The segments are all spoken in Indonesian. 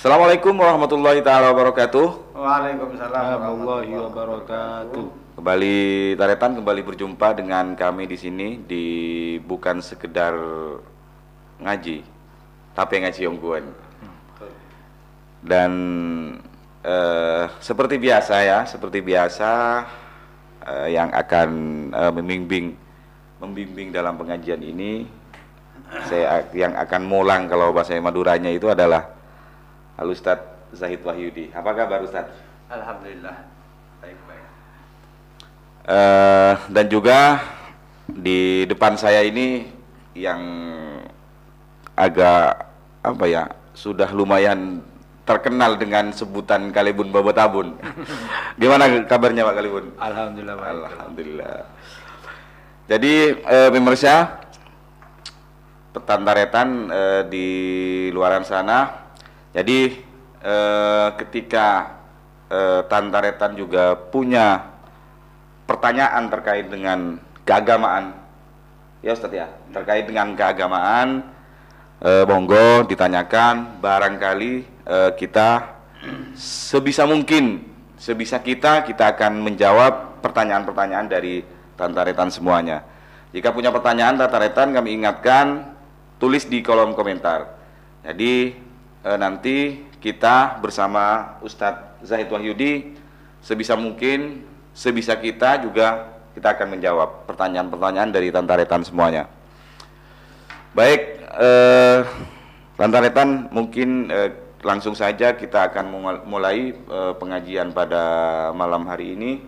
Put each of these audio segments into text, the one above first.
Assalamualaikum warahmatullahi taala wabarakatuh. Waalaikumsalam warahmatullahi wabarakatuh. Kembali Taretan, kembali berjumpa dengan kami di sini di bukan sekedar ngaji, tapi ngaji ongguan. Dan seperti biasa ya, yang akan membimbing dalam pengajian ini, saya yang akan mulang kalau bahasa Maduranya itu adalah Al-Ustadz Zahid Wahyudi. Apa kabar Ustadz? Alhamdulillah, baik-baik. Dan juga di depan saya ini yang agak sudah lumayan terkenal dengan sebutan Kalibun Babatabun. Gimana kabarnya Pak Kalibun? Alhamdulillah, baik. Alhamdulillah. Jadi pemirsa Petan Taretan di luaran sana. Jadi ketika Tantaretan juga punya pertanyaan terkait dengan keagamaan, ya Ustadz ya, terkait dengan keagamaan, monggo ditanyakan. Barangkali kita sebisa kita akan menjawab pertanyaan-pertanyaan dari Tantaretan semuanya. Jika punya pertanyaan Tantaretan, kami ingatkan tulis di kolom komentar. Jadi nanti kita bersama Ustadz Zahid Wahyudi sebisa kita juga kita akan menjawab pertanyaan-pertanyaan dari Tantaretan semuanya. Baik, Tantaretan mungkin langsung saja kita akan mulai pengajian pada malam hari ini.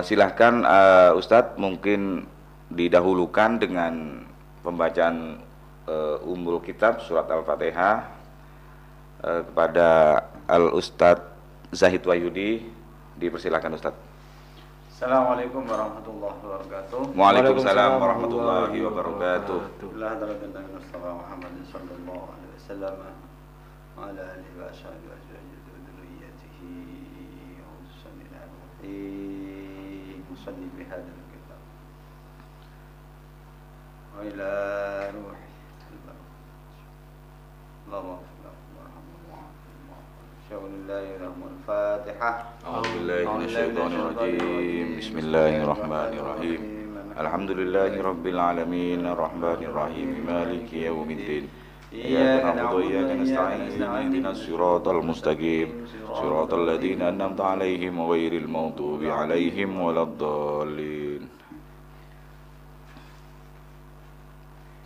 Silahkan Ustadz mungkin didahulukan dengan pembacaan ummul kitab surat Al-Fatihah kepada Al-Ustadz Zahid Wahyudi. Dipersilakan Ustadz. Assalamualaikum warahmatullahi wabarakatuh. Waalaikumsalam warahmatullahi wabarakatuh. Alhamdulillah Rabbil Mustafa Muhammad sallallahu alaihi wasallam wa ala alihi wa sahbihi wa dzurriyyatihi wa salli bihadzal kitab wa ila ruhi Bismillahirrahmanirrahim. Alhamdulillahirabbil alamin arrahmanir rahim maliki yaumiddin. Iyyaka na'budu wa iyyaka nasta'in ihdinas siratal mustaqim siratal ladzina an'amta 'alaihim ghairil maghdubi 'alaihim waladdallin.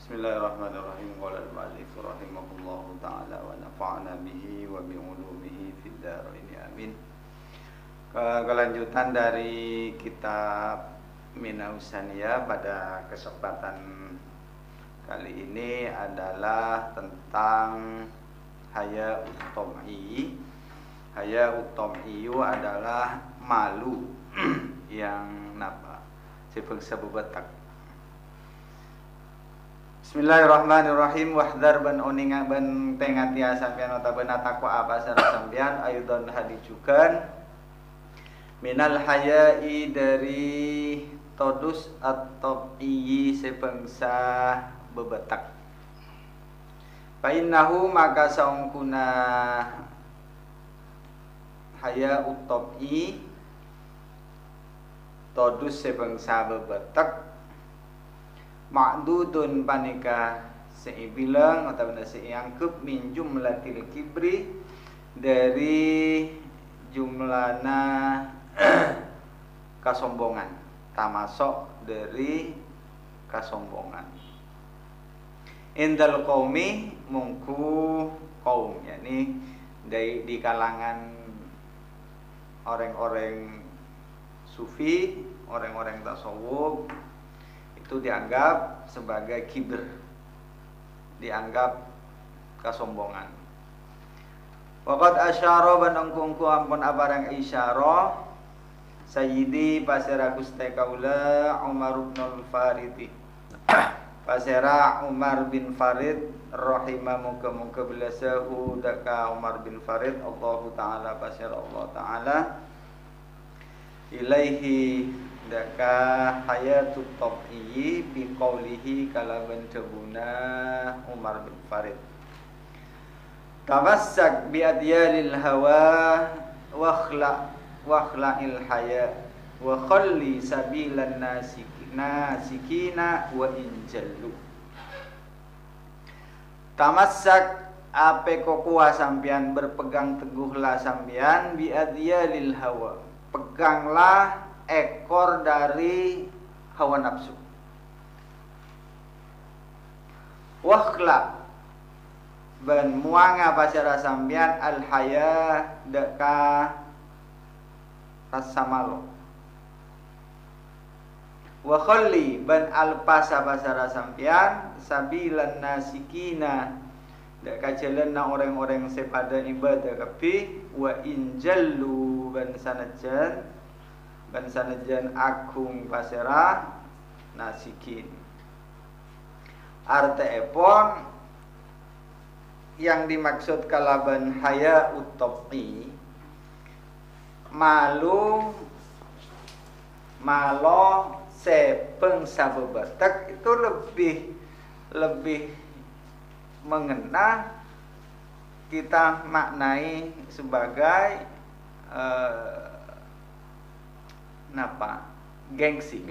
Bismillahirrahmanirrahim. Qala al-mu'allif rahimahullahu ta'ala wa nafa'ana bihi wa bi ulumihi fid dharain amin. Kelanjutan dari kitab Minahus Saniyah pada kesempatan kali ini adalah tentang haya utom'i. Haya utom'iyu adalah malu yang napa sebangsa bebetak. Bismillahirrahmanirrahim. Wahdar ban oninga ban tengatia sampean otabana takwa apa sara sampean ayudon hadijukan minal hayai dari todus atau iyi sebangsa bebetak. Fainnahu maka saungkuna haya utobi todus sebangsa bebetak ma'dudun panika seibilang atau benda seiyangkup min jumlatil kibri dari jumlana kasombongan, tamasok dari kasombongan. Indal qaumi mungku kaum, yakni di kalangan orang-orang sufi, orang-orang tasawuf itu dianggap sebagai kibr, dianggap kesombongan. Waqad asyara banangkungku ampun abarang isyara Sayyidi pasera Gusti kaula Umar bin Farid. Pasera Umar bin Farid rahimahu muga belasahu daka Umar bin Farid Allahu taala pasera Allah taala ilaihi daka hayatut tabi'i bi qaulihi kalaban tabuna Umar bin Farid Tamassak bi adyalil hawa wakhla'il haya wa khalli sabilan nasikina wa injallu. Tamassak ape kokuah sampean, berpegang teguhlah sampean bi adyalil hawa, peganglah ekor dari hawa nafsu. Wakhla ban muanga pasara sampean al haya deka rasa malu. Wa khalli ban alpasa pasara sampean sabilan nasikina dak kajalan na orang-orang sepada ibadah kapi wa injallu ban sanajan agung pasera nasikin. Arteepon yang dimaksud kalaban haya utopi malu malo sepeng sabebatak itu lebih mengena kita maknai sebagai gengsi.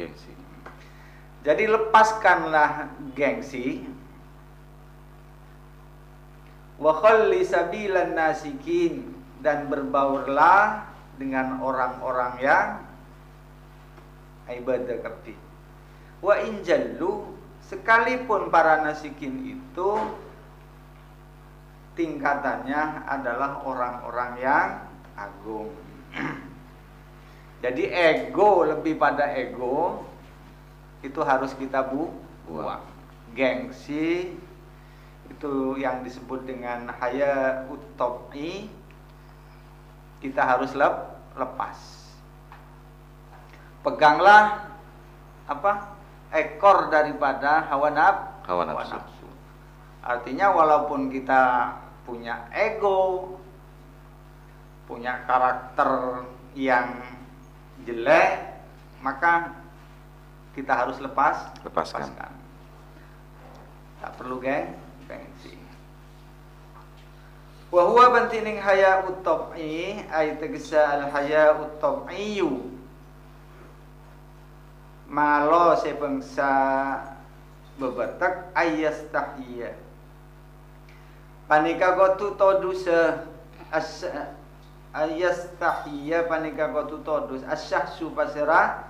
Jadi lepaskanlah gengsi. Wa khalli sabilan nasikin, dan berbaurlah dengan orang-orang yang ibadah kafi. Wa injallu, sekalipun para nasikin itu tingkatannya adalah orang-orang yang agung. Jadi ego, lebih pada ego itu harus kita buang. Gengsi itu yang disebut dengan haya utopi, kita harus lepas. Peganglah ekor daripada hawa nafsu. Artinya walaupun kita punya ego, punya karakter yang jelek, maka kita harus lepaskan. Tak perlu gengsi. Wa huwa bantining haya utopi ay tegesa al haya utopiyu malo sebangsa bebatak ayastahiyya panika gotu todusa ayastahiyya panika gotu todus asyahsu pasera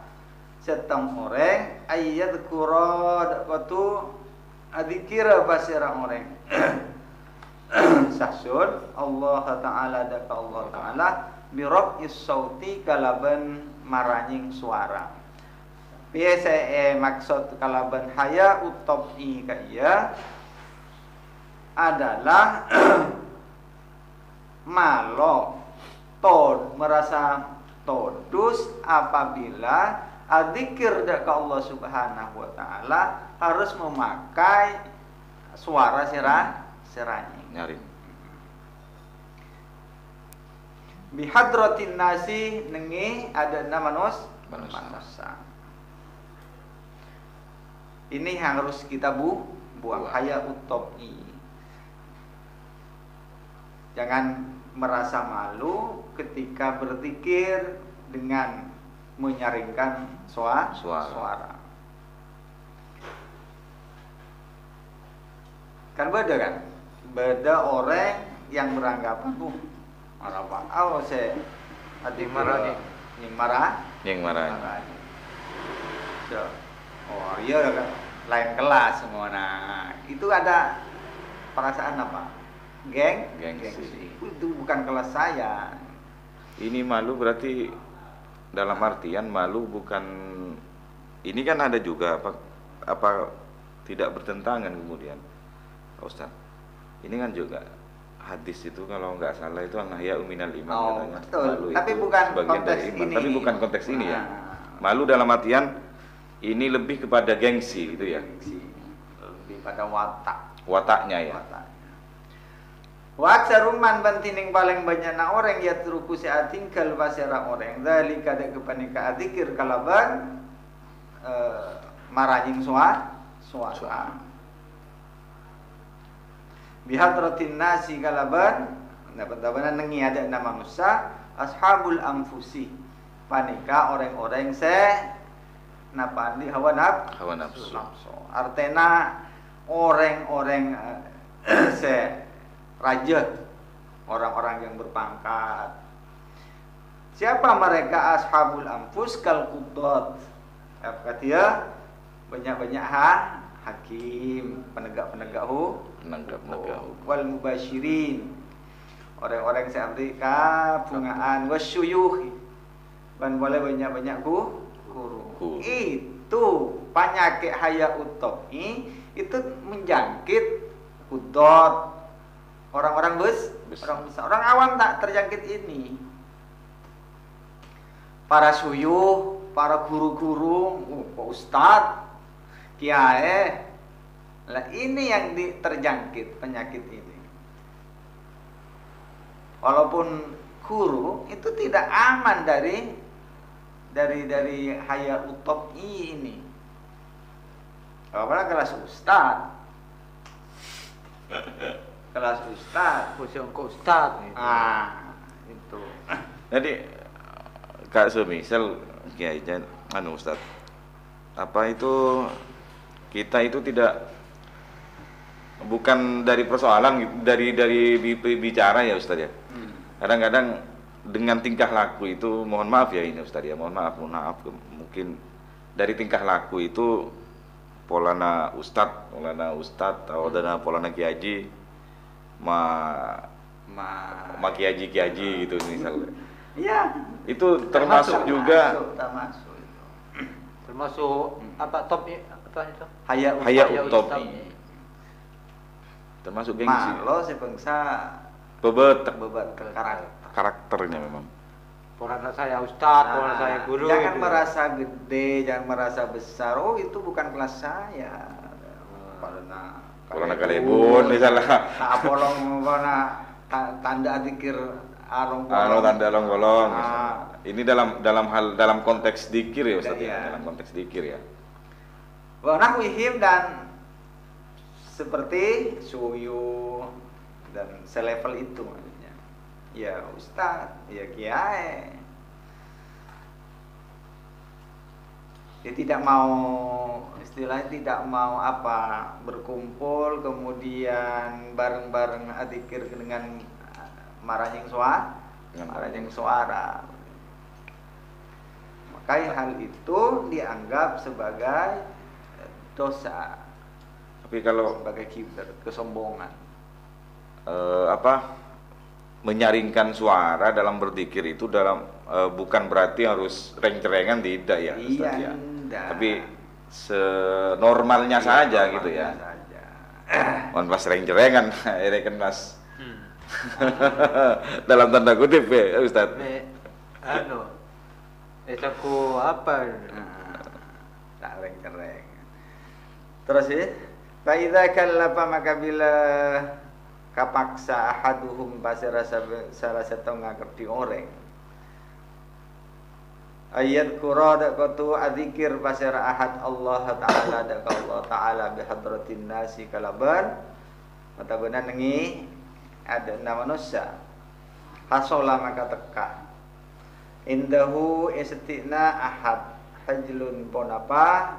setang orang ayat kurod gotu adikira pasera orang sahsun Allah Ta'ala daka Allah Ta'ala biraqis sauti kalaban maranying suara. Biasa maksud kalaban haya utopi kaya adalah malo merasa todus apabila adzikir daka Allah Subhanahu wa Ta'ala harus memakai suara seranying. Nyaring. Bihadratin nasi nengi ada manusia. Ini yang harus kita buang haya utopi. Jangan merasa malu ketika berzikir dengan menyaringkan suara. Kan beda kan? Beda orang yang beranggapan saya adik marah yang marah. So, oh iya kan lain kelas semua. Nah, itu ada perasaan apa? Gengsi. Itu bukan kelas saya. Ini malu berarti dalam artian malu bukan, ini kan ada juga apa tidak bertentangan kemudian Pak Ustaz. Ini kan juga hadis itu kalau nggak salah itu an-nahya minal iman katanya. Betul. Malu tapi itu bukan sebagian konteks dari iman. ini. Tapi bukan konteks ini ya. Malu dalam artian ini lebih kepada gengsi gitu ya. Lebih pada Wataknya ya. Wa aksaruman bantining paling banyak na orang yatruku sa'atingkal pasera orang dzalika da kepanika adzikir kalaban maranying suara. bihadratin nasi kalaban dapat nengi ada nama manusia ashabul anfusi panika orang-orang napandi hawa nafsu. Artena orang-orang raja, orang-orang yang berpangkat. Siapa mereka ashabul anfus kal qudat? Kata dia banyak-banyak hakim, penegak-penegak hukum, wal mubasyirin. Orang-orang seperti bungaan wasyuyuh. Dan boleh banyak-banyak guru. Itu penyakit haya utopi itu menjangkit kudot orang-orang orang besar. Orang awam tak terjangkit ini. Para suyuh, para guru-guru, Pak Ustadz, kiai, lah ini yang terjangkit penyakit ini. Walaupun guru itu tidak aman dari haya utopi ini. Apalagi kelas ustad. Kelas ustad, Fusion ke ustad gitu. Itu. Jadi Kak semisal Kiai Ustaz, apa itu kita itu tidak bukan dari persoalan dari bicara ya Ustaz ya. Kadang-kadang dengan tingkah laku itu mohon maaf ya ini Ustaz ya, mohon maaf mungkin dari tingkah laku itu polana Ustad atau dana polana Kiai ma Kiai gitu misalnya. Iya. Itu termasuk juga termasuk apa top apa itu? Haya utopi. Termasuk gengsi. Malo sebangsa Bebet karakternya memang. Porana saya ustaz, porana saya guru. Jangan gitu. merasa gede, jangan merasa besar. Oh, itu bukan kelas saya. Polana kalebun misalnya. Apolong tanda dikir arong tanda bolong. Ini dalam konteks dikir ya Ustaz ya, dalam konteks dikir ya. Wa nahwihim dan seperti suyu dan selevel itu maksudnya. Ya ustaz, ya kiai. Dia tidak mau istilahnya tidak mau berkumpul kemudian bareng-bareng adzikir dengan marahing suara. Maka hal itu dianggap sebagai dosa. Tapi kalau sebagai kibir, kesombongan. Menyaringkan suara dalam berzikir itu bukan berarti harus reng-cerengan tidak ya Ustaz ya. Tapi senormalnya saja gitu ya. Mohon pas reng-cerengan ini kan mas dalam tanda kutip ya Ustaz. Aku apa? Tak reng-cereng. Terus ya, fa idza kallafa maka bila kapaksa ahaduhum pasara salah satu ngangkep di orang. Ayat qura dak kutu adzikir pasara ahad Allah taala dak Allah taala bihadratin nasi kalaban mata benar nengi ada nama manusia hasola maka teka indahu istiqna ahad hajlun ponapa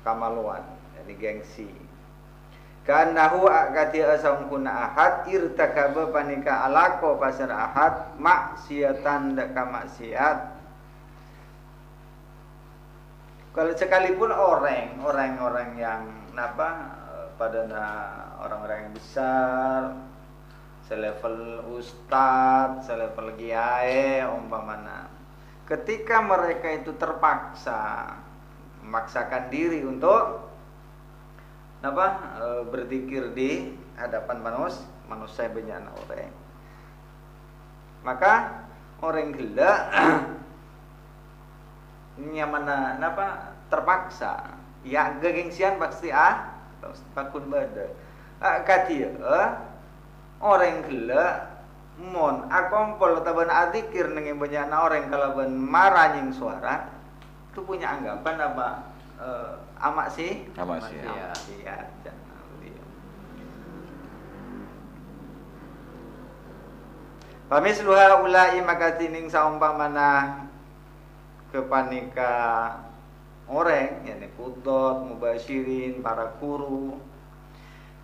kamaluan jadi gengsi kanahu akati asam kuna ahad irtakaba panika alako pasar ahad maksiatan daka maksiat. Kalau sekalipun orang yang orang-orang yang besar selevel ustadz, selevel kiai umpamana ketika mereka itu terpaksa memaksakan diri untuk berzikir di hadapan manusia banyak orang. Maka orang gila nyaman terpaksa ya gengsian pasti takun bada. Katia orang gila mon akompol taban adzikir dengan banyak orang kalaban maranying suara itu punya anggapan amak sih ya. Pamisluha ulai maka tining saumpamana kepanika orang yakni quddat mubasyirin para guru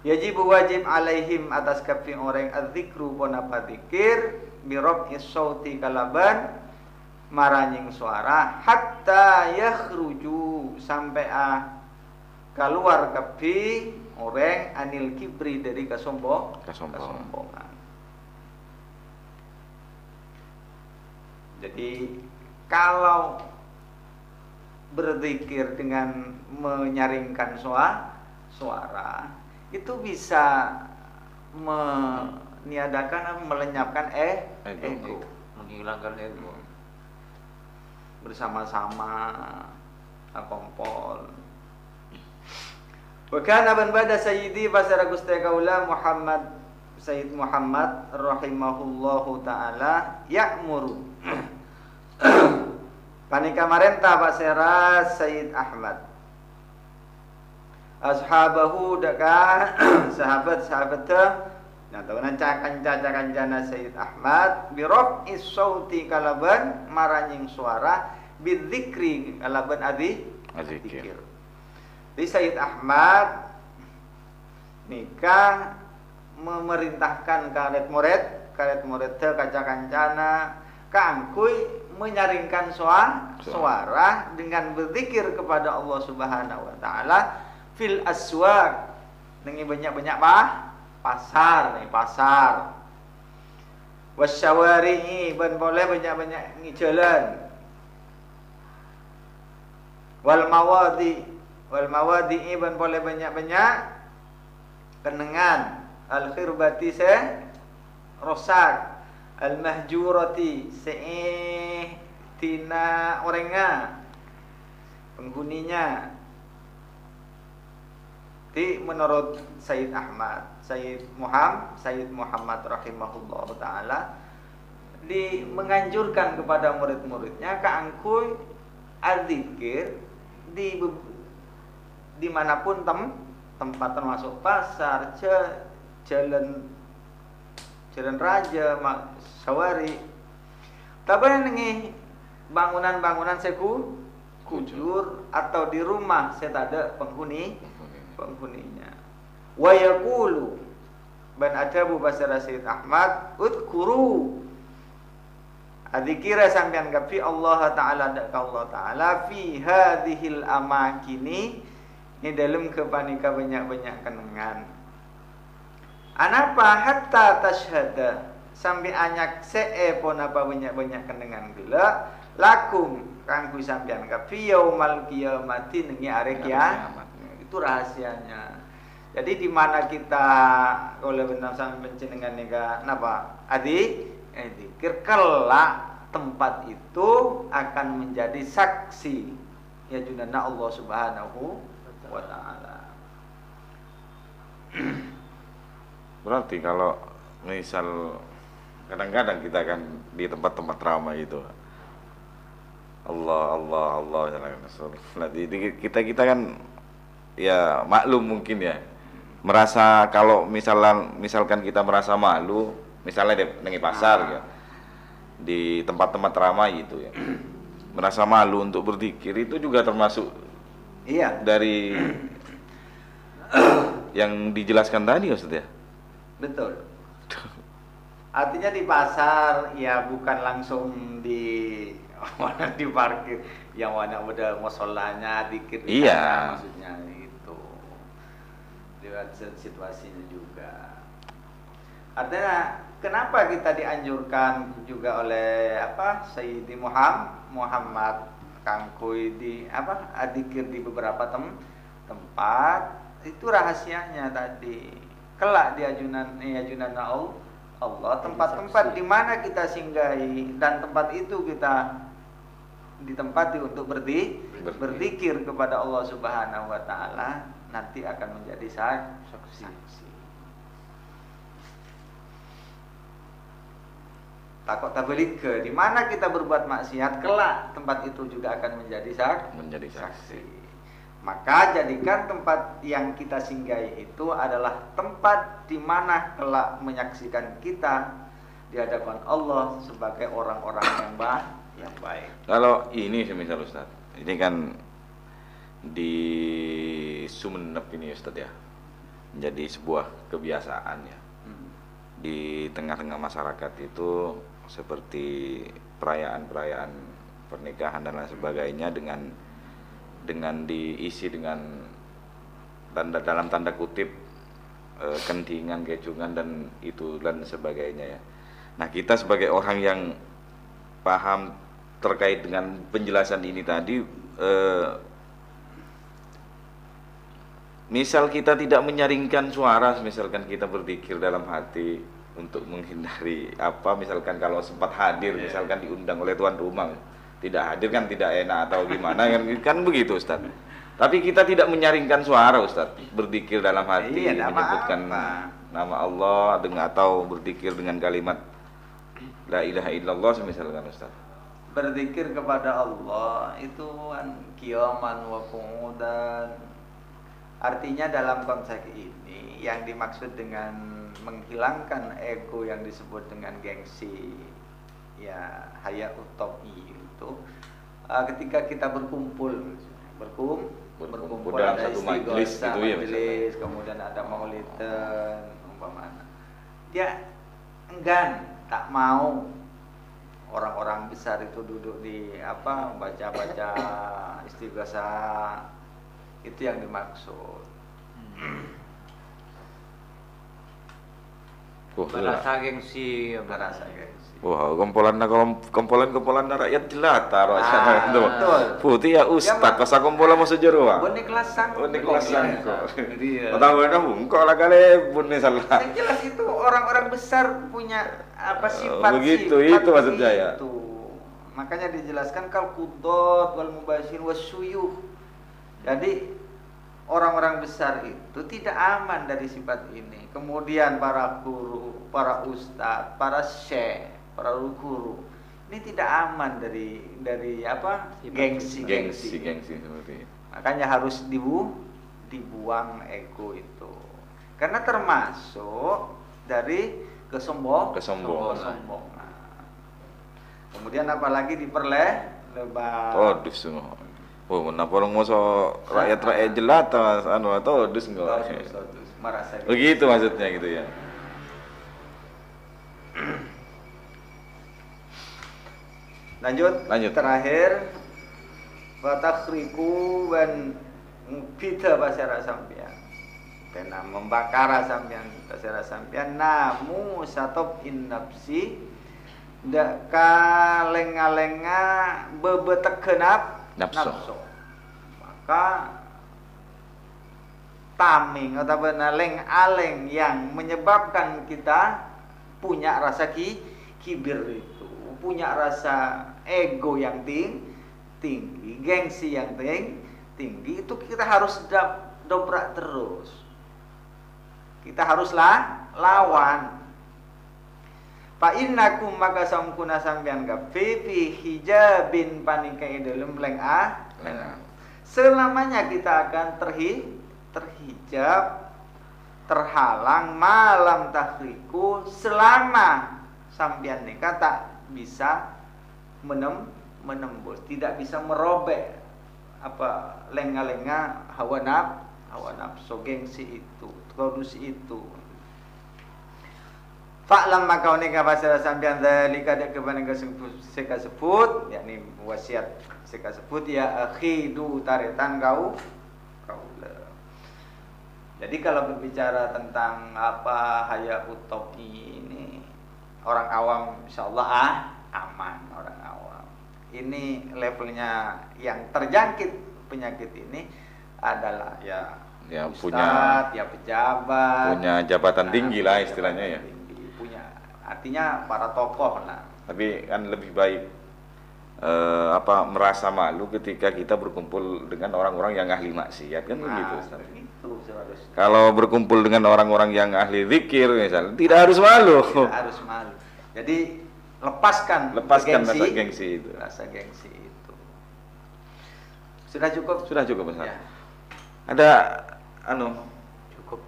yajib wajib alaihim atas kafi orang adzikru ponapa zikir birab sauti kalaban maranying suara hatta yakhruju sampai keluar kafi orang anil kibri dari kesombongan. Jadi kalau berzikir dengan menyaringkan suara itu bisa meniadakan melenyapkan ego. Menghilangkan ego. Bersama-sama kompol. Wa kana ban bada sayyidi basara Gusti kaula Muhammad Sayyid Muhammad rahimahullahu taala ya'muru panika marenta Pak Seras Sayyid Ahmad ashabahu daka sahabat-sahabat natawanan cakan-cakan Sayyid Ahmad biraf sauti kalaban maranying suara bidzikri kalaban adzikir. Di Sayyid Ahmad nikah memerintahkan karet murid kaca kancana kaangkuy menyaringkan suara dengan berzikir kepada Allah Subhanahu wa taala fil aswaq nengi banyak-banyak pasar wasyawari'i ban boleh banyak-banyak ngijalan wal mawadi'i ban boleh banyak-banyak kenengan al khirbati se rosak al mahjurati se tina orenga penghuninya. Di menurut Sayyid Ahmad Sayyid Muhammad rahimahullah taala menganjurkan kepada murid-muridnya kaangkuy adzikir di manapun tempat termasuk pasar, jalan raja, sawari. Tapi nengi bangunan-bangunan kujur atau di rumah saya ada penghuninya. Wa yaqulu ban adabu basara Sayyid Ahmad udkuru adzikira sampean kafi Allah taala dak Allah taala fi hadhil amakini ini dalam kepanika banyak-banyak kenangan. Anapa hatta tashhada sampai anyak pon apa banyak-banyak kenangan gila lakum kangku sampean kafi yaumal qiyamati nengi are kiamat. Itu rahasianya. Jadi di mana kita oleh benar sampai pencenengan nega napa dzikir kelak tempat itu akan menjadi saksi ya junana Allah Subhanahu wa taala. Berarti kalau misal kadang-kadang kita kan di tempat-tempat ramai itu Allah nah, kita kan ya maklum mungkin ya merasa kalau misalkan kita merasa malu misalnya di pasar ya di tempat-tempat ramai itu ya merasa malu untuk berzikir itu juga termasuk dari yang dijelaskan tadi Ustaz ya. Betul. Artinya di pasar ya bukan langsung di parkir yang mana udah musolanya dikit maksudnya itu. Lihat situasinya juga. Artinya kenapa kita dianjurkan juga oleh Sayyidi Muhammad kangkuy di adzikir di beberapa tempat itu rahasianya tadi. Kelak di ajunan Allah tempat-tempat di mana kita singgahi dan tempat itu kita ditempati untuk berzikir kepada Allah Subhanahu wa taala nanti akan menjadi saksi. Takut tabalik ke di mana kita berbuat maksiat kelak tempat itu juga akan menjadi saksi. Maka jadikan tempat yang kita singgahi itu adalah tempat di mana kelak menyaksikan kita di hadapan Allah sebagai orang-orang yang baik. Kalau ini semisal Ustaz, ini kan di Sumenep ini Ustaz ya, menjadi sebuah kebiasaan ya. Di tengah-tengah masyarakat itu seperti perayaan-perayaan pernikahan dan lain sebagainya dengan diisi dengan dalam tanda kutip kendingan, kecungan dan itu dan sebagainya ya. Nah, kita sebagai orang yang paham terkait dengan penjelasan ini tadi, misal kita tidak menyaringkan suara, misalkan kita berzikir dalam hati untuk menghindari misalkan kalau sempat hadir, misalkan diundang oleh tuan rumah, tidak hadir kan tidak enak atau gimana kan begitu Ustaz. Tapi kita tidak menyaringkan suara Ustaz, berzikir dalam hati, menyebutkan nama Allah atau berzikir dengan kalimat la ilaha illallah misalkan Ustaz. Berzikir kepada Allah itu qiyaman wa qu'udan. Artinya dalam konteks ini yang dimaksud dengan menghilangkan ego yang disebut dengan gengsi ya haya utopi itu ketika kita berkumpul dalam ada satu majelis gitu ya, majelis, kemudian ada maulidan umpamanya, dia enggan, tak mau orang-orang besar itu duduk di baca-baca istighosah, itu yang dimaksud. Merasa gengsi, Merasa gengsi. Wah, kompolan rakyat jelata rasanya itu. Betul. Putih ya Ustaz, pas kompolan mau sejero. Bonek lasang. Bonek lasang kok. Iya. Tahu ada bungkol lah kali bonek salah. Yang jelas itu orang-orang besar punya sifat begitu, itu maksud saya. Itu. Makanya dijelaskan kal qudot wal mubasyin wasyuyuh. Jadi orang-orang besar itu tidak aman dari sifat ini. Kemudian para guru, para ustadz, para syekh, para guru ini tidak aman dari gengsi seperti itu. Makanya harus dibuang ego itu. Karena termasuk dari kesombongan. Kemudian apalagi diperlebar. Todus semua. Oh, kenapa orang mau rakyat jelata todus enggak? Merasa Begitu maksudnya gitu ya. Lanjut. Terakhir watakhriku wan mubida basara sampean. Kena membakar sampean basara sampean namu satop in nafsi ndak kalenga-lenga bebetegenap nafsu. Maka taming atau aleng yang menyebabkan kita punya rasa kibir itu, punya rasa ego yang tinggi, gengsi yang tinggi itu kita harus dobrak terus. Kita haruslah lawan. Fa innakum maka samkuna sampean gafi fi hijabin panikai dalam leng selamanya kita akan terhijab, terhalang malam tahriku selama sampean nikah tak bisa menembus, tidak bisa merobek lenga-lenga hawa nafsu gengsi itu, produksi itu. Fa'lam maka unika pasal sampean dzalika dak kebanyakan seka sebut yakni wasiat seka sebut ya akhidu taretan kau. Jadi kalau berbicara tentang haya utopi ini orang awam insyaallah aman orang awam. Ini levelnya yang terjangkit penyakit ini adalah ya ustadz, ya pejabat, punya jabatan tinggi lah istilahnya ya. Artinya para tokoh lah. Tapi kan lebih baik merasa malu ketika kita berkumpul dengan orang-orang yang ahli maksiat kan begitu. Kalau berkumpul dengan orang-orang yang ahli zikir misalnya tidak harus malu. Tidak harus malu. Jadi lepaskan rasa gengsi itu. Rasa gengsi itu. Sudah cukup? Sudah cukup Ustaz. Ya. Ada cukup.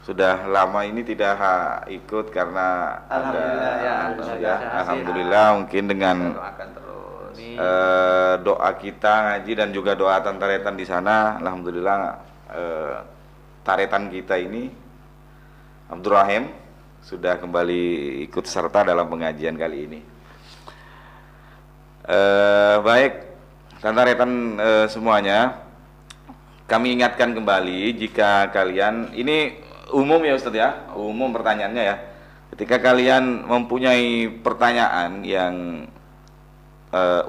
sudah lama ini tidak ikut karena Alhamdulillah, ada ya, ya, alhamdulillah mungkin dengan doakan terus. doa kita ngaji dan juga doa Tantaretan di sana, alhamdulillah taretan kita ini Abdurrahim sudah kembali ikut serta dalam pengajian kali ini. Baik, Tantaretan semuanya, kami ingatkan kembali jika kalian ini umum ya Ustadz ya, umum pertanyaannya ya. Ketika kalian mempunyai pertanyaan yang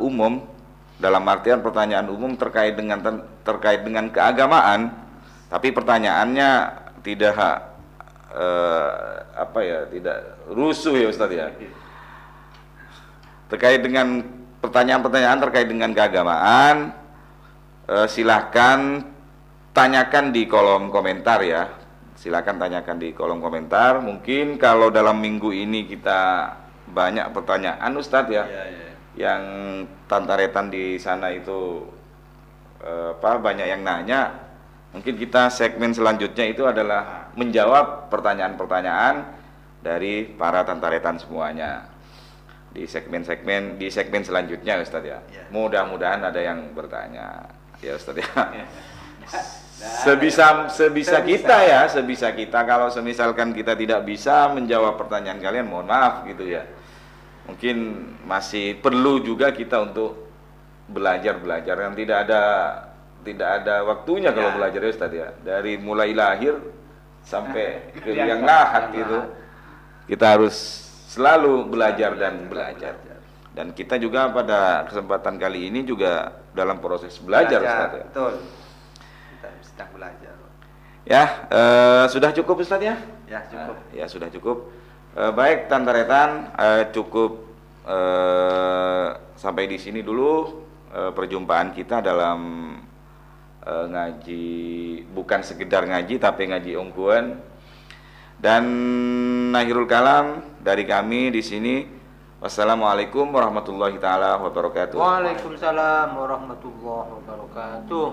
umum, dalam artian pertanyaan umum terkait dengan keagamaan, tapi pertanyaannya tidak tidak rusuh ya Ustadz ya. Terkait dengan pertanyaan-pertanyaan terkait dengan keagamaan, silahkan tanyakan di kolom komentar ya. Silakan tanyakan di kolom komentar. Mungkin kalau dalam minggu ini kita banyak pertanyaan Ustadz ya, yang Tantaretan di sana itu banyak yang nanya. Mungkin kita segmen selanjutnya itu adalah menjawab pertanyaan-pertanyaan dari para Tantaretan semuanya di segmen selanjutnya Ustadz ya. Mudah-mudahan ada yang bertanya ya Ustadz ya. Sebisa kita, kalau semisalkan kita tidak bisa menjawab pertanyaan kalian, mohon maaf gitu ya. Mungkin masih perlu juga kita untuk belajar yang tidak ada waktunya kalau belajar ya Ustaz ya. Dari mulai lahir sampai ke yang lahat itu kita harus selalu belajar dan belajar. Dan kita juga pada kesempatan kali ini juga dalam proses belajar Ustaz ya. Betul. Sedang belajar. Ya, sudah cukup Ustadz ya? Ya, cukup. Ya, sudah cukup. Baik, Tantaretan, cukup sampai di sini dulu perjumpaan kita dalam ngaji, bukan sekedar ngaji tapi ngaji ungguan. Dan akhirul kalam dari kami di sini. Wassalamualaikum warahmatullahi taala wabarakatuh. Waalaikumsalam warahmatullahi wabarakatuh.